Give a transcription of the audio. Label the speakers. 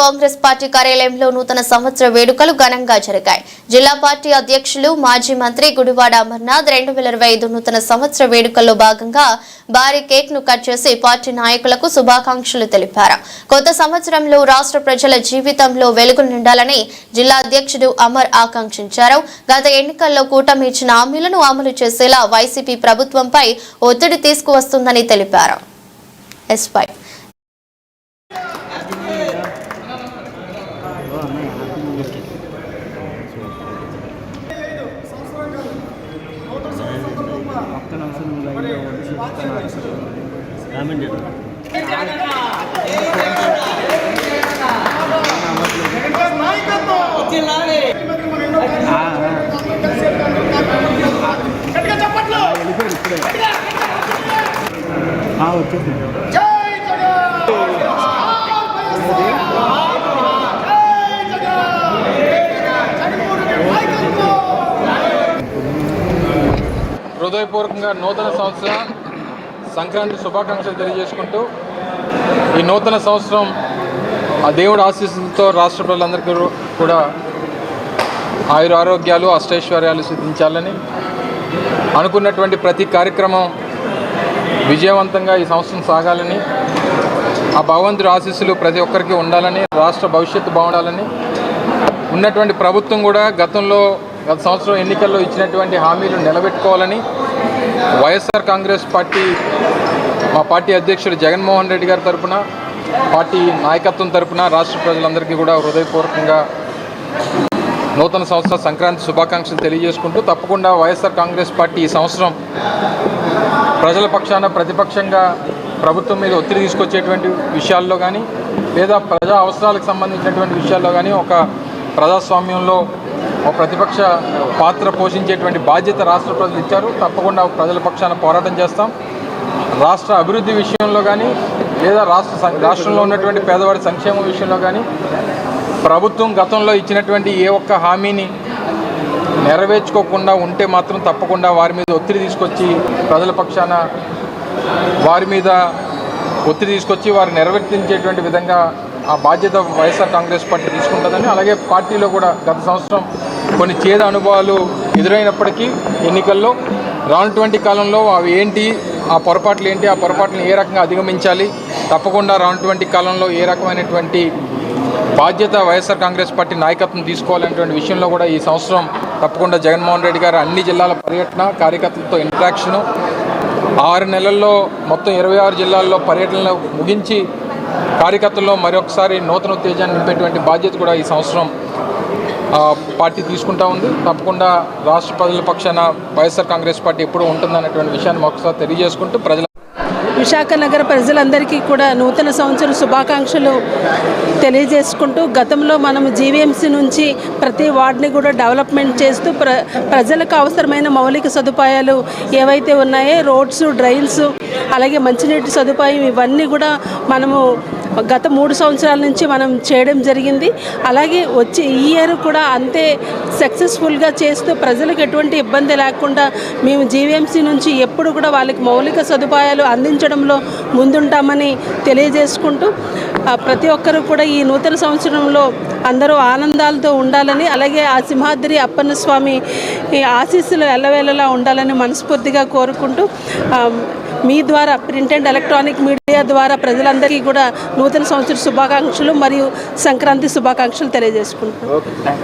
Speaker 1: Congress party కార్యాలయంలో నూతన సంవత్సర వేడుకలు ఘనంగా జరిగాయి. జిల్లా పార్టీ అధ్యక్షులు మాజీ మంత్రి గుడివాడ అమర్నాథ్ 2025 నూతన సంవత్సర వేడుకల్లో భాగంగా భారీ కేక్ ను కట్ చేసి పార్టీ నాయకులకు శుభాకాంక్షలు తెలిపారు. కొత్త సంవత్సరంలో రాష్ట్ర ప్రజల జీవితంలో వెలుగులు నిండాలని జిల్లా అధ్యక్షుడు అమర్ ఆకాంక్షించారు. గత ఎన్నికల్లో కూటమి ఇచ్చిన హామీలను అమలు చేసేలా వైసీపీ ప్రభుత్వంపై ఒత్తిడి తీసుకువస్తుందని తెలిపారు.
Speaker 2: హృదయపూర్వకంగా నూతన సంవత్సర సంక్రాంతి శుభాకాంక్షలు తెలియజేసుకుంటూ ఈ నూతన సంవత్సరం ఆ దేవుడి ఆశీస్సులతో రాష్ట్ర ప్రజలందరికీ కూడా ఆయుర ఆరోగ్యాలు అష్టైశ్వర్యాలు సిద్ధించాలని, అనుకున్నటువంటి ప్రతి కార్యక్రమం విజయవంతంగా ఈ సంవత్సరం సాగాలని, ఆ భగవంతుడి ఆశీస్సులు ప్రతి ఒక్కరికి ఉండాలని, రాష్ట్ర భవిష్యత్తు బాగుండాలని, ఉన్నటువంటి ప్రభుత్వం కూడా గత సంవత్సరం ఎన్నికల్లో ఇచ్చినటువంటి హామీలు నిలబెట్టుకోవాలని వైఎస్ఆర్ కాంగ్రెస్ పార్టీ మా పార్టీ అధ్యక్షుడు జగన్మోహన్ రెడ్డి గారి తరఫున, పార్టీ నాయకత్వం తరఫున రాష్ట్ర ప్రజలందరికీ కూడా హృదయపూర్వకంగా నూతన సంవత్సర సంక్రాంతి శుభాకాంక్షలు తెలియజేసుకుంటూ, తప్పకుండా వైఎస్ఆర్ కాంగ్రెస్ పార్టీ ఈ సంవత్సరం ప్రజల పక్షాన ప్రతిపక్షంగా ప్రభుత్వం మీద ఒత్తిడి తీసుకొచ్చేటువంటి విషయాల్లో కానీ, లేదా ప్రజా అవసరాలకు సంబంధించినటువంటి విషయాల్లో కానీ ఒక ప్రజాస్వామ్యంలో ఒక ప్రతిపక్ష పాత్ర పోషించేటువంటి బాధ్యత రాష్ట్ర ప్రజలు ఇచ్చారు. తప్పకుండా ప్రజల పక్షాన పోరాటం చేస్తాం. రాష్ట్ర అభివృద్ధి విషయంలో కానీ, లేదా రాష్ట్రంలో ఉన్నటువంటి పేదవాడి సంక్షేమం విషయంలో కానీ ప్రభుత్వం గతంలో ఇచ్చినటువంటి ఏ ఒక్క హామీని నెరవేర్చుకోకుండా ఉంటే మాత్రం తప్పకుండా వారి మీద ఒత్తిడి తీసుకొచ్చి ప్రజల పక్షాన వారి మీద ఒత్తిడి తీసుకొచ్చి వారు నెరవేర్తించేటువంటి విధంగా ఆ బాధ్యత వైఎస్ఆర్ కాంగ్రెస్ పార్టీ తీసుకుంటుందని, అలాగే పార్టీలో కూడా గత సంవత్సరం కొన్ని చేదు అనుభవాలు ఎదురైనప్పటికీ ఎన్నికల్లో రానటువంటి కాలంలో అవి ఏంటి, ఆ పొరపాట్లు ఏంటి, ఆ పొరపాట్లను ఏ రకంగా అధిగమించాలి, తప్పకుండా రానటువంటి కాలంలో ఏ రకమైనటువంటి బాధ్యత వైఎస్ఆర్ కాంగ్రెస్ పార్టీ నాయకత్వం తీసుకోవాలనేటువంటి విషయంలో కూడా ఈ సంవత్సరం తప్పకుండా జగన్మోహన్ రెడ్డి గారు అన్ని జిల్లాల పర్యటన, కార్యకర్తలతో ఇంటరాక్షను, 6 నెలల్లో మొత్తం 26 జిల్లాల్లో పర్యటనలు ముగించి కార్యకర్తల్లో మరొకసారి నూతన ఉత్తేజాన్ని నింపేటువంటి బాధ్యత కూడా ఈ సంవత్సరం పార్టీ తీసుకుంటా ఉంది. తప్పకుండా రాష్ట్ర ప్రజల పక్షాన వైఎస్ఆర్ కాంగ్రెస్ పార్టీ ఎప్పుడూ ఉంటుందనేటువంటి విషయాన్ని ఒకసారి తెలియజేసుకుంటూ
Speaker 3: విశాఖ నగర ప్రజలందరికీ కూడా నూతన సంవత్సర శుభాకాంక్షలు తెలియజేసుకుంటూ, గతంలో మనం జీవీఎంసీ నుంచి ప్రతి వార్డుని కూడా డెవలప్మెంట్ చేస్తూ ప్రజలకు అవసరమైన మౌలిక సదుపాయాలు ఏవైతే ఉన్నాయో రోడ్స్, డ్రైన్స్, అలాగే మంచినీటి సదుపాయం ఇవన్నీ కూడా మనము గత 3 సంవత్సరాల నుంచి మనం చేయడం జరిగింది. అలాగే వచ్చి ఈ ఇయర్ కూడా అంతే సక్సెస్ఫుల్గా చేస్తూ ప్రజలకు ఎటువంటి ఇబ్బంది లేకుండా మేము జీవీఎంసీ నుంచి ఎప్పుడు కూడా వాళ్ళకి మౌలిక సదుపాయాలు అందించడంలో ముందుంటామని తెలియజేసుకుంటూ, ప్రతి ఒక్కరూ కూడా ఈ నూతన సంవత్సరంలో అందరూ ఆనందాలతో ఉండాలని, అలాగే ఆ సింహాద్రి అప్పన్న స్వామి ఆశీస్సులు ఎల్లవేళలా ఉండాలని మనస్ఫూర్తిగా కోరుకుంటూ, మీ ద్వారా ప్రింట్ అండ్ ఎలక్ట్రానిక్ మీడియా ద్వారా ప్రజలందరికీ కూడా నూతన సంవత్సర శుభాకాంక్షలు మరియు సంక్రాంతి శుభాకాంక్షలు తెలియజేసుకుంటున్నాం.